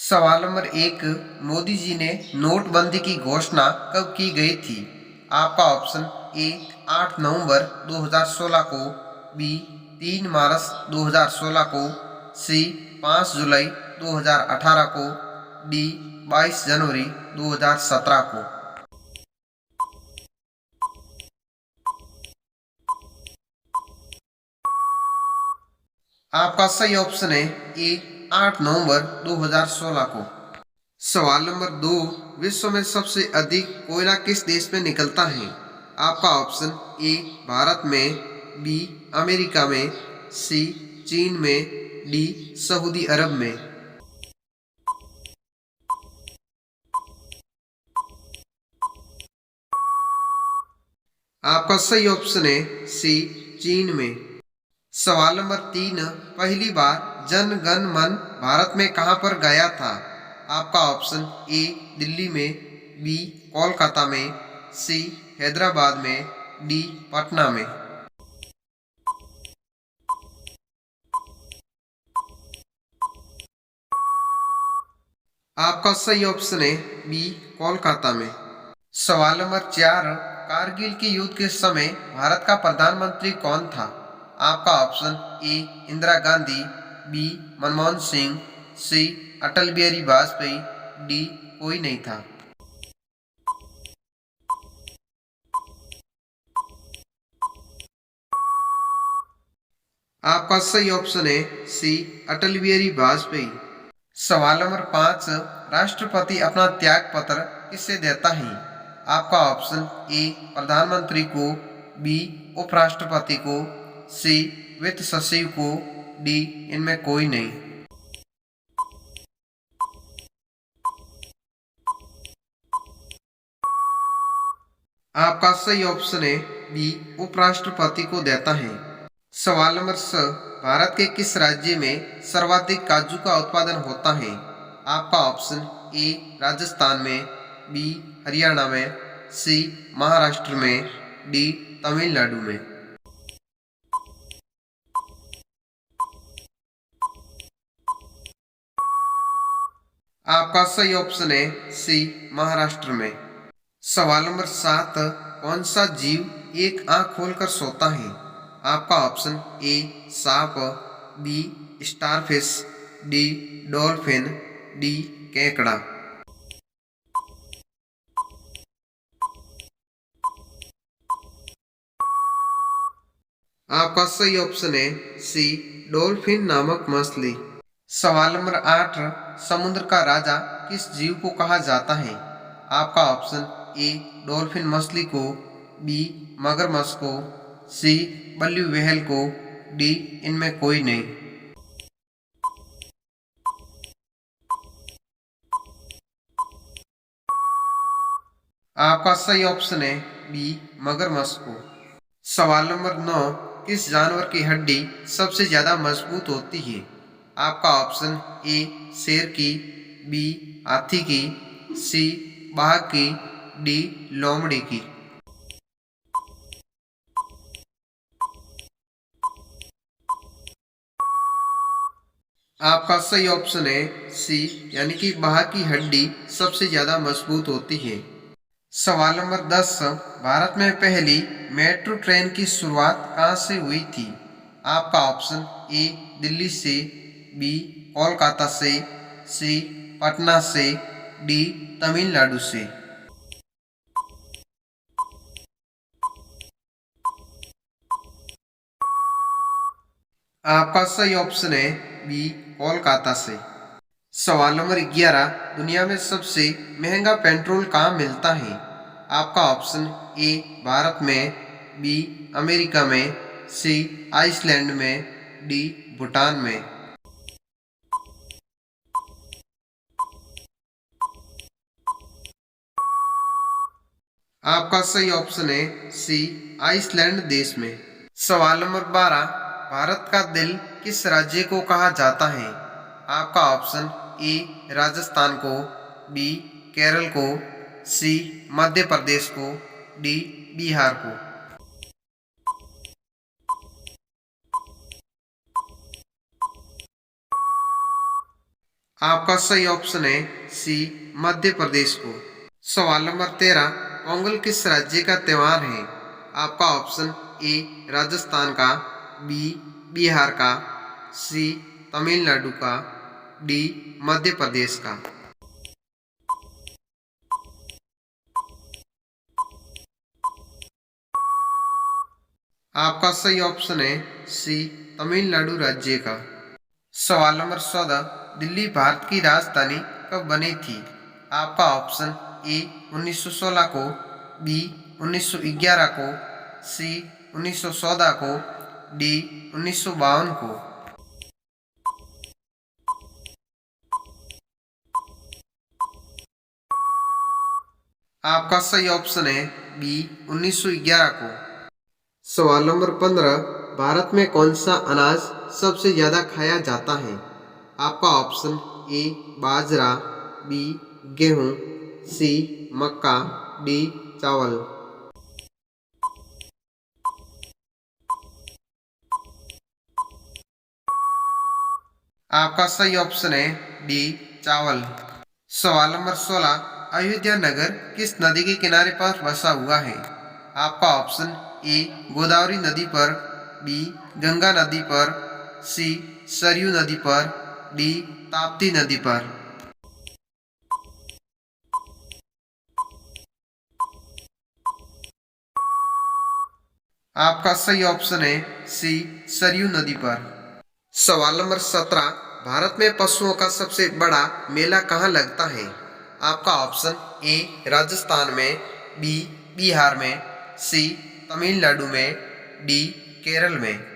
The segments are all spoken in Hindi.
सवाल नंबर एक, मोदी जी ने नोटबंदी की घोषणा कब की गई थी? आपका ऑप्शन ए 8 नवंबर 2016 को, बी 3 मार्च 2016 को, सी 5 जुलाई 2018 को, डी 22 जनवरी 2017 को। आपका सही ऑप्शन है ए 8 नवंबर 2016 को। सवाल नंबर दो, विश्व में सबसे अधिक कोयला किस देश में निकलता है? आपका ऑप्शन ए भारत में, बी अमेरिका में, सी चीन में, डी सऊदी अरब में। आपका सही ऑप्शन है सी चीन में। सवाल नंबर तीन, पहली बार जन गण मन भारत में कहां पर गाया था? आपका ऑप्शन ए दिल्ली में, बी कोलकाता में, सी हैदराबाद में, डी पटना में। आपका सही ऑप्शन है बी कोलकाता में। सवाल नंबर चार, कारगिल के युद्ध के समय भारत का प्रधानमंत्री कौन था? आपका option A Indira Gandhi, B Manmohan Singh, C Atal Bihari Vajpayee, D कोई नहीं था। आपका सही ऑप्शन है सी अटल बिहारी वाजपेयी। सवाल नंबर पाँच, राष्ट्रपति अपना त्याग पत्र किससे देता है? आपका ऑप्शन ए प्रधानमंत्री को, बी उपराष्ट्रपति को, सी वित्त सचिव को, डी इनमें कोई नहीं। आपका सही ऑप्शन है बी उपराष्ट्रपति को देता है। सवाल नंबर छह, भारत के किस राज्य में सर्वाधिक काजू का उत्पादन होता है? आपका ऑप्शन ए राजस्थान में, बी हरियाणा में, सी महाराष्ट्र में, डी तमिलनाडु में। आपका सही ऑप्शन है सी महाराष्ट्र में। सवाल नंबर सात, कौन सा जीव एक आंख खोलकर सोता है? आपका ऑप्शन ए सांप, B starfish, D dolphin, D केकड़ा। आपका सही ऑप्शन है सी डॉल्फिन नामक मछली। सवाल नंबर आठ, समुद्र का राजा किस जीव को कहा जाता है? आपका ऑप्शन ए डॉल्फिन मछली को, बी मगरमच्छ को, सी बल्यू व्हेल को, डी इनमें कोई नहीं। आपका सही ऑप्शन है बी मगरमच्छ को। सवाल नंबर नौ, किस जानवर की हड्डी सबसे ज्यादा मजबूत होती है? आपका ऑप्शन ए शेर की, बी हाथी की, सी बाघ की, डी लोमड़ी की। आपका सही ऑप्शन है सी यानी कि बाघ की हड्डी सबसे ज्यादा मजबूत होती है। सवाल नंबर 10, भारत में पहली मेट्रो ट्रेन की शुरुआत कहाँ से हुई थी? आपका ऑप्शन ए दिल्ली से, बी कोलकाता से, सी पटना से, डी तमिलनाडु से। आपका सही ऑप्शन है बी कोलकाता से। सवाल नंबर 11, दुनिया में सबसे महंगा पेट्रोल कहाँ मिलता है? आपका ऑप्शन ए भारत में, बी अमेरिका में, सी आइसलैंड में, डी भूटान में। आपका सही ऑप्शन है सी आइसलैंड देश में। सवाल नंबर 12, भारत का दिल किस राज्य को कहा जाता है? आपका ऑप्शन ए राजस्थान को, बी केरल को, सी मध्य प्रदेश को, डी बिहार को। आपका सही ऑप्शन है सी, मध्य प्रदेश को। सवाल नंबर 13, पोंगल किस राज्य का त्योहार है? आपका ऑप्शन ए राजस्थान का, बी बिहार का, सी तमिलनाडु का, डी मध्य प्रदेश का। आपका सही ऑप्शन है सी, तमिलनाडु राज्य का। सवाल नंबर 14, दिल्ली भारत की राजधानी कब बनी थी? आपका ऑप्शन ए 1916 को, बी 1911 को, सी 1914 को, डी 1952 को। आपका सही ऑप्शन है बी 1911 को। सवाल नंबर 15, भारत में कौन सा अनाज सबसे ज्यादा खाया जाता है? आपका ऑप्शन ए बाजरा, बी गेहूं, सी मक्का, डी चावल। आपका सही ऑप्शन है डी चावल। सवाल नंबर 16, अयोध्या नगर किस नदी के किनारे पर बसा हुआ है? आपका ऑप्शन ए गोदावरी नदी पर, बी गंगा नदी पर, सी सरयू नदी पर, डी ताप्ती नदी पर। आपका सही ऑप्शन है सी, सरयू नदी पर। सवाल नंबर 17, भारत में पशुओं का सबसे बड़ा मेला कहाँ लगता है? आपका ऑप्शन ए राजस्थान में, बी बिहार में, सी तमिलनाडु में, डी केरल में।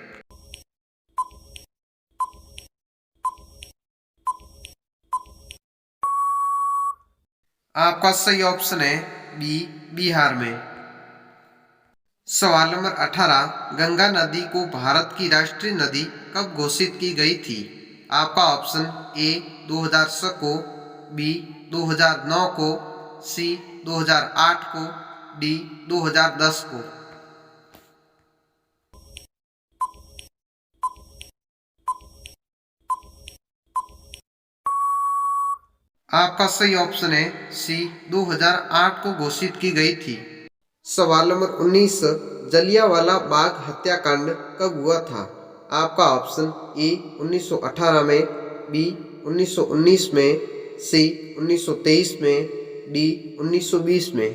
आपका सही ऑप्शन है बी बिहार में। सवाल नंबर 18, गंगा नदी को भारत की राष्ट्रीय नदी कब घोषित की गई थी? आपका ऑप्शन ए 2006 को, बी 2009 को, सी 2008 को, डी 2010 को। आपका सही ऑप्शन है सी, 2008 को घोषित की गई थी। सवाल नंबर 19, जलियांवाला बाग हत्याकांड कब हुआ था? आपका ऑप्शन ए 1918 में, बी 1919 में, सी 1923 में, डी 1920 में।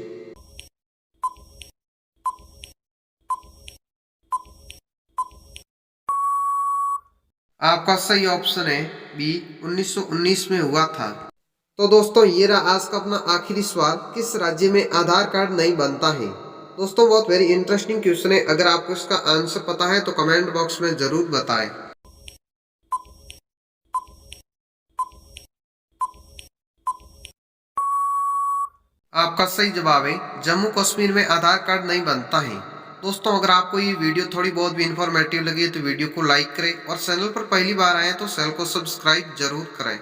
आपका सही ऑप्शन है बी 1919 में हुआ था। तो दोस्तों ये रहा आज का अपना आखिरी सवाल, किस राज्य में आधार कार्ड नहीं बनता है? दोस्तों बहुत वेरी इंटरेस्टिंग क्वेश्चन है, अगर आपको इसका आंसर पता है तो कमेंट बॉक्स में जरूर बताएं। आपका सही जवाब है जम्मू कश्मीर में आधार कार्ड नहीं बनता है। दोस्तों अगर आपको ये वीडियो थोड़ी बहुत भी इंफॉर्मेटिव लगी है तो वीडियो को लाइक करें और चैनल पर पहली बार आए तो चैनल को सब्सक्राइब जरूर करें।